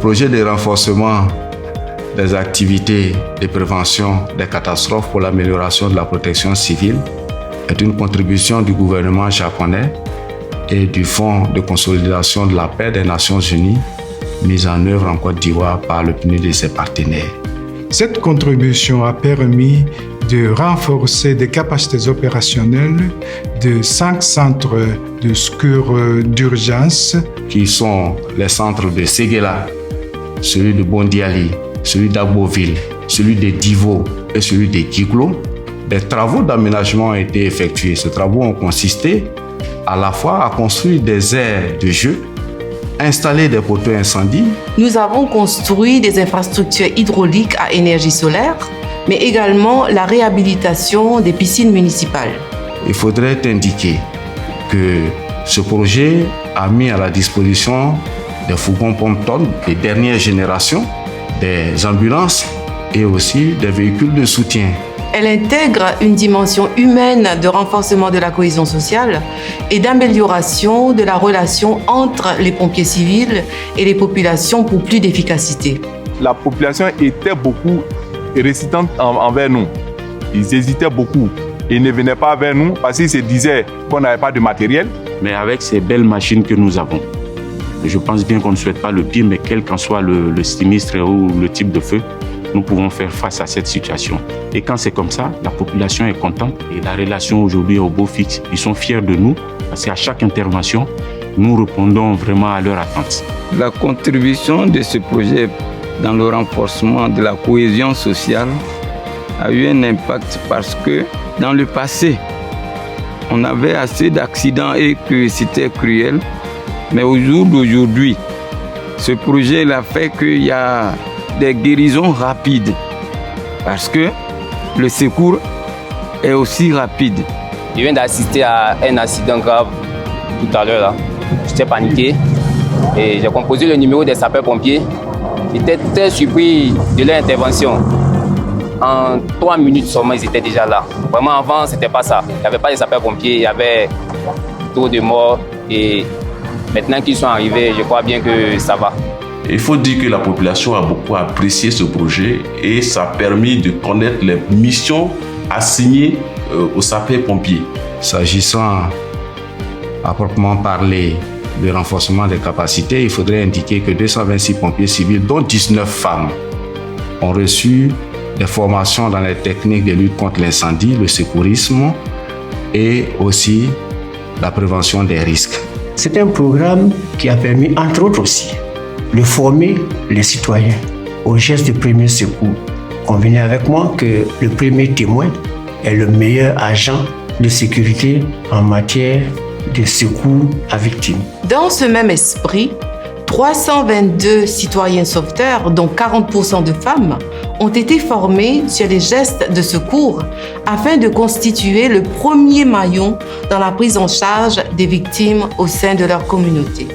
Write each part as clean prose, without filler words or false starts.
projet de renforcement des activités de prévention des catastrophes pour l'amélioration de la protection civile est une contribution du gouvernement japonais et du Fonds de consolidation de la paix des Nations Unies, mise en œuvre en Côte d'Ivoire par le PNUD et ses partenaires. Cette contribution a permis de renforcer des capacités opérationnelles de 5 centres de secours d'urgence qui sont les centres de Séguéla, celui de Bondiali, celui d'Agboville, celui de Divo et celui de Kiglo. Des travaux d'aménagement ont été effectués. Ces travaux ont consisté à la fois à construire des aires de jeu, installer des poteaux incendie. Nous avons construit des infrastructures hydrauliques à énergie solaire, mais également la réhabilitation des piscines municipales. Il faudrait indiquer que ce projet a mis à la disposition des fourgons pompe-tonnes de dernière génération, des ambulances et aussi des véhicules de soutien. Elle intègre une dimension humaine de renforcement de la cohésion sociale et d'amélioration de la relation entre les pompiers civils et les populations pour plus d'efficacité. La population était beaucoup réticente envers nous. Ils hésitaient beaucoup. Ils ne venaient pas vers nous parce qu'ils se disaient qu'on n'avait pas de matériel. Mais avec ces belles machines que nous avons, je pense bien qu'on ne souhaite pas le pire, mais quel qu'en soit le sinistre ou le type de feu, nous pouvons faire face à cette situation. Et quand c'est comme ça, la population est contente. Et la relation aujourd'hui au Beau-Fix, ils sont fiers de nous parce qu'à chaque intervention, nous répondons vraiment à leurs attentes. La contribution de ce projet dans le renforcement de la cohésion sociale a eu un impact parce que dans le passé, on avait assez d'accidents et que c'était cruel. Mais au jour d'aujourd'hui, ce projet a fait qu'il y a des guérisons rapides parce que le secours est aussi rapide. Je viens d'assister à un accident grave tout à l'heure. J'étais paniqué et j'ai composé le numéro des sapeurs-pompiers. J'étais très surpris de leur intervention. En 3 minutes seulement, ils étaient déjà là. Vraiment, avant, c'était pas ça. Il n'y avait pas de sapeurs-pompiers, il y avait trop de morts. Et maintenant qu'ils sont arrivés, je crois bien que ça va. Il faut dire que la population a beaucoup apprécié ce projet et ça a permis de connaître les missions assignées aux sapeurs-pompiers. S'agissant à proprement parler du renforcement des capacités, il faudrait indiquer que 226 pompiers civils, dont 19 femmes, ont reçu des formations dans les techniques de lutte contre l'incendie, le secourisme et aussi la prévention des risques. C'est un programme qui a permis, entre autres aussi, de former les citoyens aux gestes de premier secours. Convenez avec moi que le premier témoin est le meilleur agent de sécurité en matière de secours à victimes. Dans ce même esprit, 322 citoyens sauveteurs, dont 40% de femmes, ont été formés sur les gestes de secours afin de constituer le premier maillon dans la prise en charge des victimes au sein de leur communauté.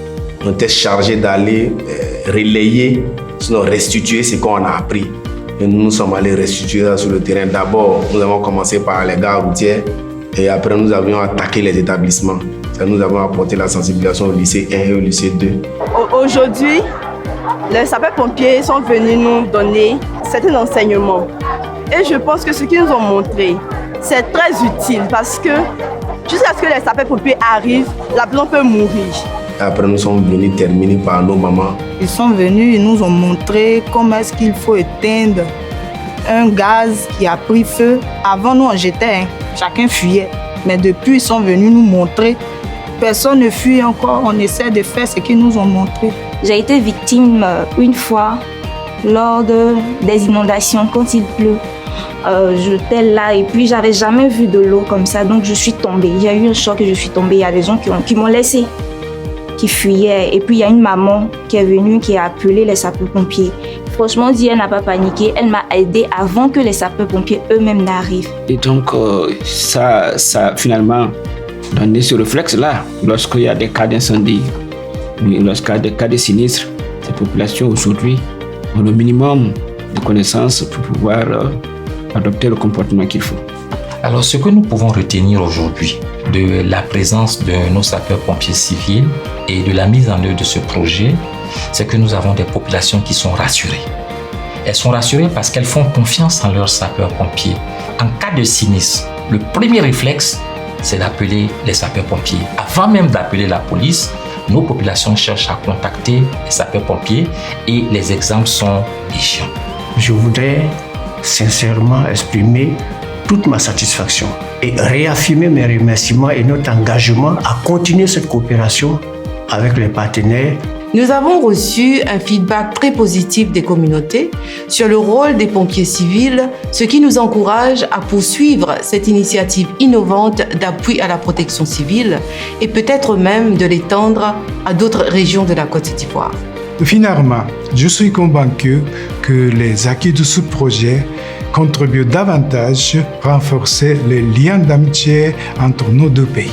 On était chargés d'aller relayer, sinon restituer ce qu'on a appris. Et nous sommes allés restituer ça sur le terrain. D'abord, nous avons commencé par les gares routières et après nous avions attaqué les établissements. Nous avons apporté la sensibilisation au lycée 1 et au lycée 2. Aujourd'hui, les sapeurs-pompiers sont venus nous donner certains enseignements. Et je pense que ce qu'ils nous ont montré, c'est très utile parce que jusqu'à ce que les sapeurs-pompiers arrivent, la plante peut mourir. Après, nous sommes venus terminer par nos mamans. Ils sont venus, ils nous ont montré comment est-ce qu'il faut éteindre un gaz qui a pris feu. Avant, nous, on jetait, chacun fuyait. Mais depuis, ils sont venus nous montrer. Personne ne fuit encore, on essaie de faire ce qu'ils nous ont montré. J'ai été victime une fois lors des inondations quand il pleut. J'étais là et puis j'avais jamais vu de l'eau comme ça, donc je suis tombée. Il y a eu un choc et je suis tombée. Il y a des gens qui m'ont laissée, qui fuyaient. Et puis il y a une maman qui est venue, qui a appelé les sapeurs-pompiers. Franchement, elle n'a pas paniqué, elle m'a aidée avant que les sapeurs-pompiers eux-mêmes n'arrivent. Et donc ça finalement donné ce réflexe-là lorsqu'il y a des cas d'incendie, lorsqu'il y a des cas de sinistre. Ces populations aujourd'hui ont le minimum de connaissances pour pouvoir adopter le comportement qu'il faut. Alors, ce que nous pouvons retenir aujourd'hui de la présence de nos sapeurs-pompiers civils et de la mise en œuvre de ce projet, c'est que nous avons des populations qui sont rassurées. Elles sont rassurées parce qu'elles font confiance en leurs sapeurs-pompiers. En cas de sinistre, le premier réflexe, c'est d'appeler les sapeurs-pompiers. Avant même d'appeler la police, nos populations cherchent à contacter les sapeurs-pompiers et les exemples sont légion. Je voudrais sincèrement exprimer toute ma satisfaction et réaffirmer mes remerciements et notre engagement à continuer cette coopération avec les partenaires. Nous avons reçu un feedback très positif des communautés sur le rôle des pompiers civils, ce qui nous encourage à poursuivre cette initiative innovante d'appui à la protection civile et peut-être même de l'étendre à d'autres régions de la Côte d'Ivoire. Finalement, je suis convaincu que les acquis de ce projet contribuent davantage à renforcer les liens d'amitié entre nos deux pays.